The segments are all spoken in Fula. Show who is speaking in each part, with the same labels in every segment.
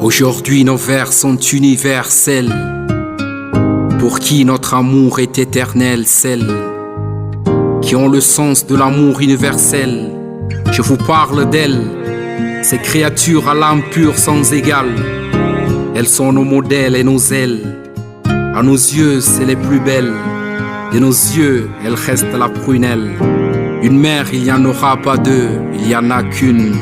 Speaker 1: Aujourd'hui nos vers sont universels. Pour qui notre amour est éternel, celles qui ont le sens de l'amour universel. Je vous parle d'elles, ces créatures à l'âme pure sans égale. Elles sont nos modèles et nos ailes. À nos yeux, c'est les plus belles. De nos yeux, elles restent la prunelle. Une mère, il n'y en aura pas deux, il n'y en a qu'une.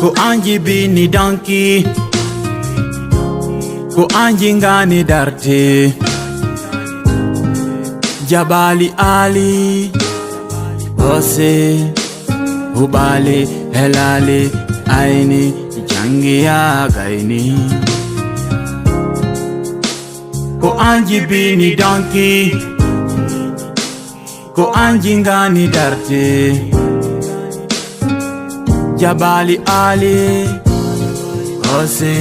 Speaker 2: Ko anji bini danki, ko anji ngani darte. Jabali Ali, Ose, Hubali, Helali, Aini, Jangia Gaini. Ko anji bini danki, ko anji ngani darte. Jabali Ali, Ose,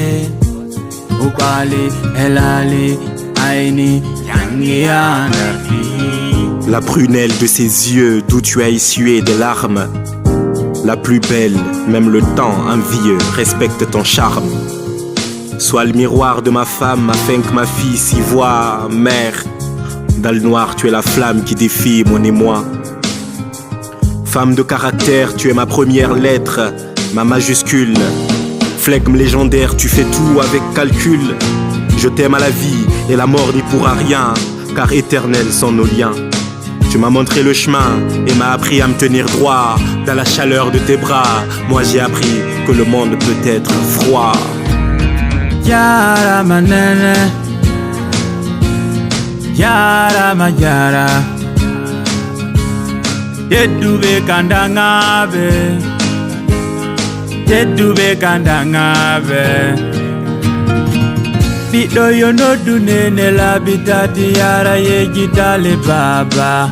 Speaker 2: Hubali, Helali, Aini, Jangia Gaini.
Speaker 3: La prunelle de ses yeux d'où tu as essuyé des larmes. La plus belle, même le temps envieux respecte ton charme. Sois le miroir de ma femme afin que ma fille s'y voie. Mère, dans le noir tu es la flamme qui défie mon émoi. Femme de caractère, tu es ma première lettre, ma majuscule. Flegme légendaire, tu fais tout avec calcul. Je t'aime à la vie et la mort n'y pourra rien, car éternels sont nos liens. Tu m'as montré le chemin et m'as appris à me tenir droit. Dans la chaleur de tes bras, moi j'ai appris que le monde peut être froid.
Speaker 2: Yara manene, Yara majara. Yedube kandangabe, Yedube kandangabe. Bido yono dunene la bitati yara yejitale baba.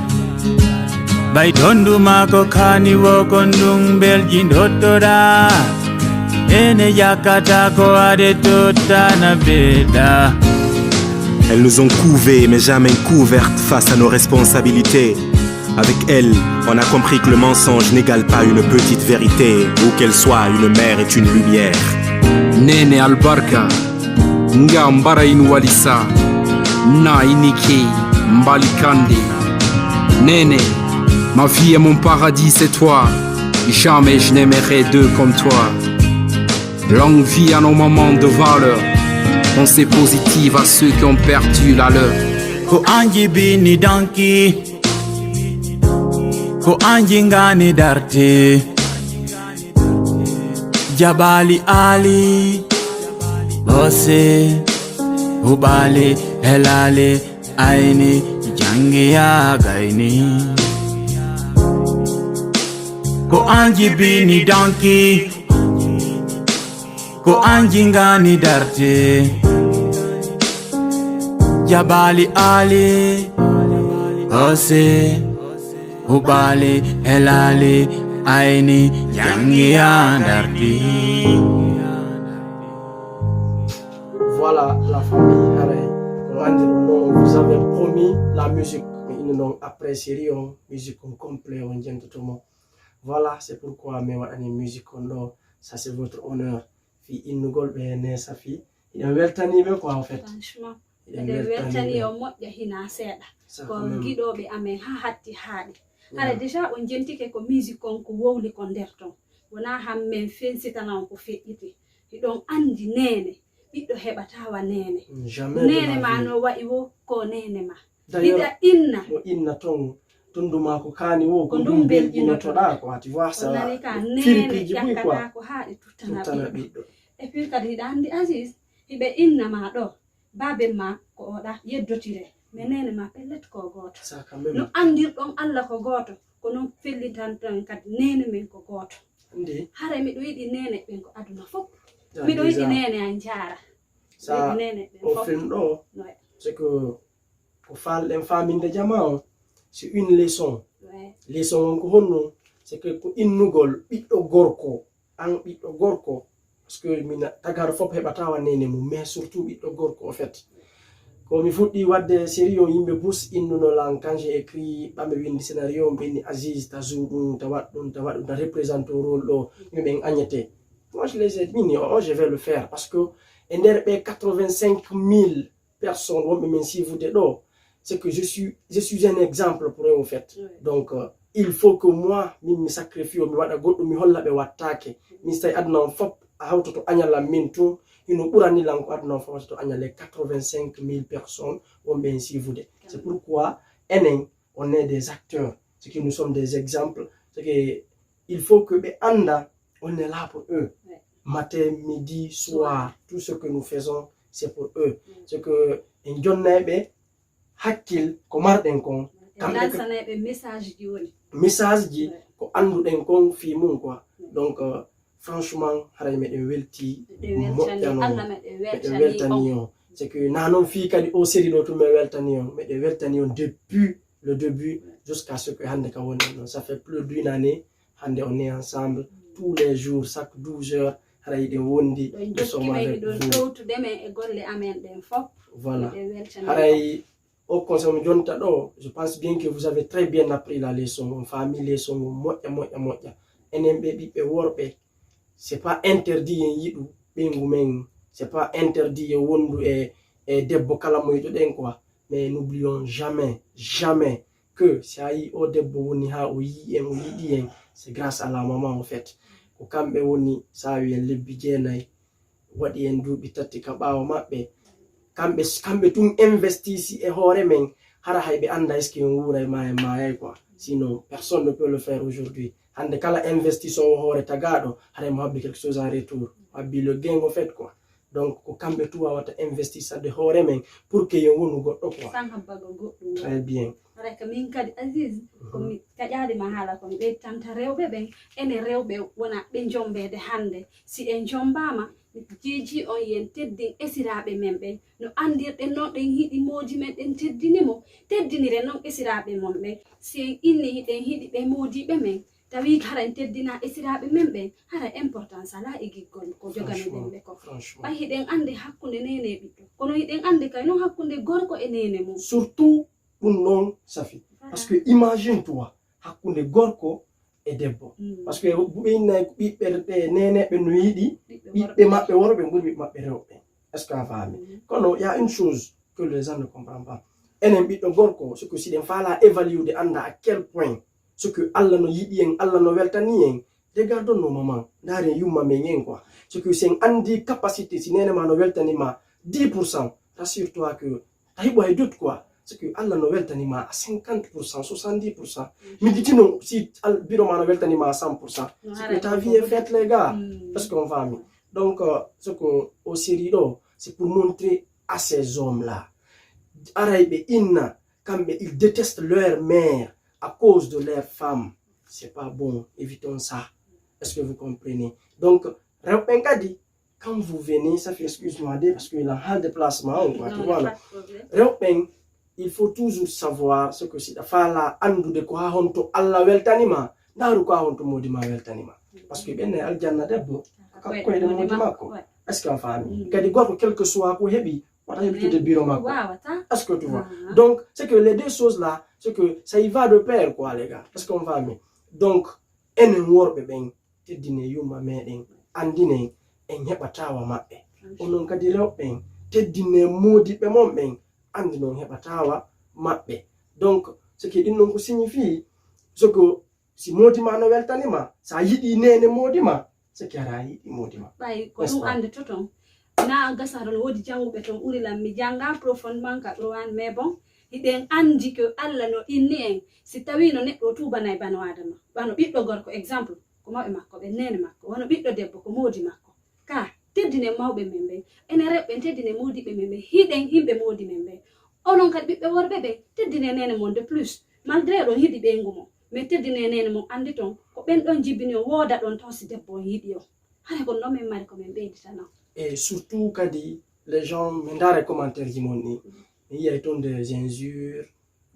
Speaker 2: Baitondu mako kani wokondung belgindotora. Ene yakata ko adetota na beda.
Speaker 3: Elles nous ont couvés mais jamais couvertes face à nos responsabilités. Avec elles, on a compris que le mensonge n'égale pas une petite vérité. Où qu'elle soit, une mère est une lumière.
Speaker 1: Nene Albarka, nga mbara inualisa, na iniki mbalikandi. Nene, ma vie et mon paradis c'est toi. Jamais je n'aimerai deux comme toi. Longue vie à nos moments de valeur. Pensée positive à ceux qui ont perdu la leur.
Speaker 2: Ko anji bini danki, ko anji ngani darte. Jabali Ali, Ose, Hubali, Helali, Aini, Jangia Gaini. Ko anji bini danki, ko anji ngani darte. Jabali Ali, Ose, Hubali, Helali, Aini, Jangia Dardi.
Speaker 4: Voilà la famille Aré. Vous avez promis la musique. Nous n'avons apprécié la musique complète. Voilà, c'est pourquoi nous avons une musique. Ça c'est votre honneur. Fi innugol be ne safi ina weltani be quoi en fait
Speaker 5: franchement ina weltani o modja hina seeda ko gidobe amen ha hatti haadi hala déjà on jentike ko musique on ko wowli ko der ton wona hammen fensitanan ko fe'iti hidon andi nene biddo hebatawa nene nene ma no wa'i wo ko nene ma ida inna
Speaker 4: o inna ton tunduma ko kani wo ko dum beljino to da ko ati wasa
Speaker 5: nene yakata ko haadi tutana biddo. Et puis quand il a dit Aziz, il be inna ma do, babe ma ko oda yeddotire, menene ma pellet ko goto. No andir don Allah ko goto, ko non fellitan tan kat nene men ko goto.
Speaker 4: Ndi
Speaker 5: hare mi do yidi nene ben ko aduna fop. Mi do yidi nene an jara.
Speaker 4: Sa nene ben fop. Film do, c'est que pour faire l'infamie de Jamaa, c'est une leçon. Leçon ko honno, c'est que ko innugol biddo gorko, an biddo gorko. Parce que mina tagar fop hebatawa nene mum mais surtout biddo gorko en fait ko mi fuddi wadde série o yimbe bus innuno lan quand j'ai écrit bambe windi scénario benni Aziz tazudum tawad dum da représente rôle do yimbe agnete moi je les ai dit, oh, je vais le faire parce que NRP 85 000 personnes, même si vous êtes là, c'est que je suis un exemple pour eux en fait. Donc il faut que moi, je me sacrifie, je me holla be wattake, mi stay adna fop a hawto to anyala min tout, ino burani lanko adna fop to anyale 85 000 personnes, même si vous êtes. C'est pourquoi on est des acteurs, c'est que nous sommes des exemples, c'est que il faut que anda on est là pour eux. Matin, midi, soir, tout ce que nous faisons, c'est pour eux. C'est que en jonne hakil ko marden kon message ji ko anduden kon fi mun quoi. Donc franchement haray meden welti weltani on. C'est que nanon fi kadi o série do to me weltani on depuis le début jusqu'à ce que hande ka woni. Ça fait plus d'une année hande on est ensemble tous les jours, chaque 12 heures. Voilà. Au conseil, je pense bien que vous avez très bien appris la leçon. Famille leçon, c'est pas interdit, c'est pas interdit, mais n'oublions jamais que c'est grâce à la maman en fait. Ko kamɓe woni sawi en lebbi jeenayi waɗi en duuɓi tati ka ɓaawo maɓɓe kamɓe tun investisi e hoore men hara hayɓe anda est ce que en wuuray ma en mayay quoi. Sinon personne ne peut le faire aujourd'hui. Hande kala investisseur o hoore tagaɗo haray mo habbi quelque chose en retour, habbi le gain o fait quoi. Donc ko kamɓe tu wawata investissade hoore men pour que yen wonu goɗɗo quoi. Très bien.
Speaker 5: Reka min kadi Aziz komi kaƴade ma haala komi ɓettanta rewɓe ɓen ene rewɓe wona ɓe jombede hande si en jombama jiji on yen teddin esiraɓe men ɓen no andirɗen noon ɗen hiɗi moodi men ɗen teddinimo teddinire noon esiraɓe mon ɓen si en inni hiɗen hiɗi ɓe moodiɓe men tawi hara en teddina esiraɓe men ɓen hara importance ala e giggol ko jogameɗen ɓe ko ɓay hiɗen ande hakkunde nene ɓiɗɗo kono hiɗen ande kay noon hakkunde gorko e nene mum
Speaker 4: surtout pour non Safi. Parce que imagine toi hakkunde gorko e debbo. Parce que ɓiɓɓe nene ɓe no yiɗi ɓiɓɓe maɓɓe worɓe ɓuri ɓiɓɓe maɓɓe rewɓe. Est ce que a faami? Kono y a une chose que les gens ne comprennent pas. Enen ɓiɗɗo gorko ce que si ɗen faala évaluer anda à quel point ce que Allah no yiɗi en Allah no weltani en regardons nos mamans ndaren yumma men en quoi. Ce que c'est andi capacité si nene ma no weltanima 10%, rassure-toi que tahibo hay doute quoi. C'est que Allah no weltanima à 50%, 70%. Mais dis-nous si biro ma no weltanima à 100%. C'est que ta vie est faite les gars. Parce qu'on va mis. Donc ce que au série c'est pour montrer à ces hommes là. Araïbe inna kambe ils détestent leur mère à cause de leur femme. C'est pas bon, évitons ça. Est-ce que vous comprenez? Donc Reopenkadi, quand vous venez, ça fait excuse-moi parce qu'il a un déplacement quoi, tu vois là. Reopen, il faut toujours savoir ce que c'est la fala andu de quoi honto Allah weltanima daru quoi honto modima weltanima parce que ben aljanna debbo ko de modima ko est-ce que famille kadi gorko quel que soit ko hebi wata hebi de biro mako est-ce que tu vois donc c'est que les deux choses là c'est que ça y va de pair quoi les gars est-ce qu'on va donc enen worbe ben teddine yuma meden andine en hebatawa mabbe onon kadi rewben teddine modibe mon ben andi non hebatawa mabbe. Donc ce qui dit non signifie ce que si modima no weltanima sa yidi nene modima ce qui ara yidi modima
Speaker 5: bay ko dum ande toton na gasarol wodi jangube ton uri lam mi janga profondément ka do wan mais bon hiden andi que Allah no inni en si tawi no neddo tubanay bano adama bano biddo gorko exemple ko mabbe makko be nene makko wono biddo debbo ko modi makko ka teddine mawbe membe ene rewbe teddine modi be membe hiden himbe modi membe onon kadi ɓiɓɓe worɓe ɓe teddine nene mon de plus malgré ɗon yiɗi ɓe ngumo mais teddine nene mon andi ton ko ɓen ɗon jibini o wooda ɗon taw si debbo on yiɗi o haya kon ɗon min mari komin ɓeyditana
Speaker 4: et surtout kadi les gens min dare commentaire ji mon ni mi yiyay ton des injures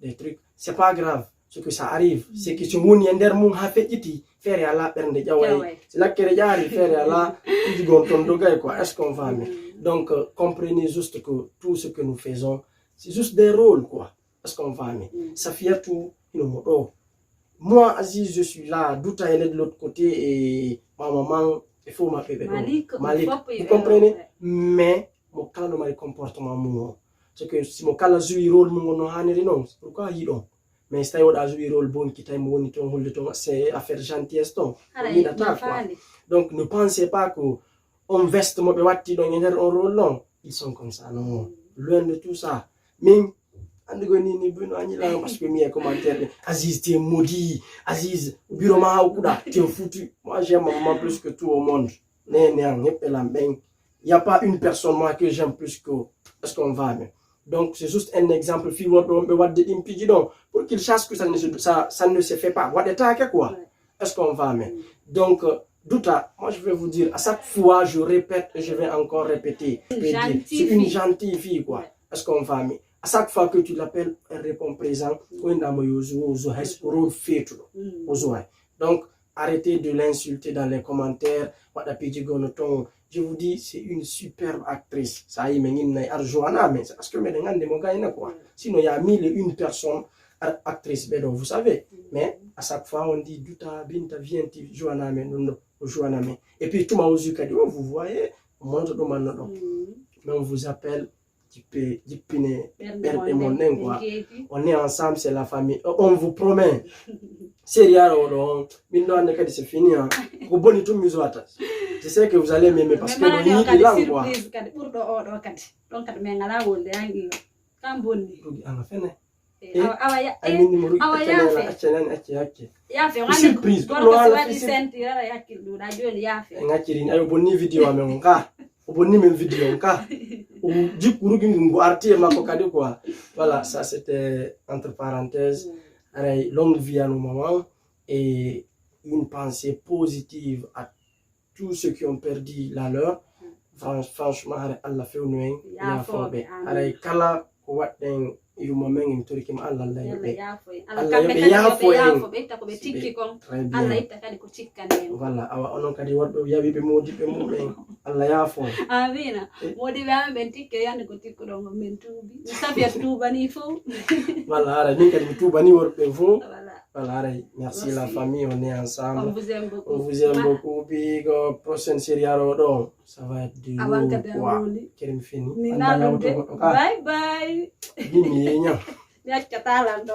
Speaker 4: des trucs c'est pas grave ce que ça arrive c'est que so woni e nder mum ha feƴƴiti feere ala ɓernde ƴaway si lakkere ƴaari feere ala ujigon ton dogay quoi est ce qu'on va donc comprenez juste que tout ce que nous faisons c'est juste des rôles quoi parce qu'on va ça fait tout moi Aziz je suis là Douta elle est de l'autre côté et ma maman il faut m'appeler
Speaker 5: Malik,
Speaker 4: vous comprenez mais mon cas no mari comportement mo c'est que si mon cas jouer rôle mo no haniri non pourquoi yi don mais stay wada jouer rôle bon qui tay mo woni ton holde ton c'est affaire gentillesse ton donc ne pensez pas que on veste mo be watti don nder on rôle non ils sont comme ça non loin de tout ça mais andi ni buno anyi la parce que mi commentaire Aziz t'es maudit Aziz bureau ma okuda t'es foutu moi j'aime ma maman plus que tout au monde il y a pas une personne moi que j'aime plus que est-ce qu'on va mais donc c'est juste un exemple pour qu'il sache que ça ne se fait pas quoi est-ce qu'on va mais donc Douta, moi je vais vous dire à chaque fois je répète et je vais encore répéter c'est une gentille fille quoi est-ce qu'on va mais à chaque fois que tu l'appelles, elle répond présent. Donc, arrêtez de l'insulter dans les commentaires. Je vous dis, c'est une superbe actrice. Ça y est, mais c'est parce que sinon, il y a 1001 personnes actrices, vous savez. Mais à chaque fois, on dit, Douta, Binta, viens, et puis, tout le monde vous voyez, mais on vous appelle. On est ensemble, c'est la famille. On vous promet. C'est fini. Je sais que vous allez m'aimer parce que voilà, ça c'était entre parenthèses. Longue vie à nos mamans et une pensée positive à tous ceux qui ont perdu la leur. Franchement, Allah fait une voilà onon kadi worɓe yawi ɓe modiɓe mumen Allah yaafo
Speaker 5: amina modiɓe amen ɓen tikke yande ko tikkuɗon men tuubi mi safiyat tuubani fof
Speaker 4: voilà ara min kadi mi tuubani worɓe fof voilà merci la famille on est ensemble on vous aime beaucoup big prochaine série aroɗo ça va être de quoi kerim fini
Speaker 5: bye bye
Speaker 4: Dimi yenya
Speaker 5: mi accatalan ɗo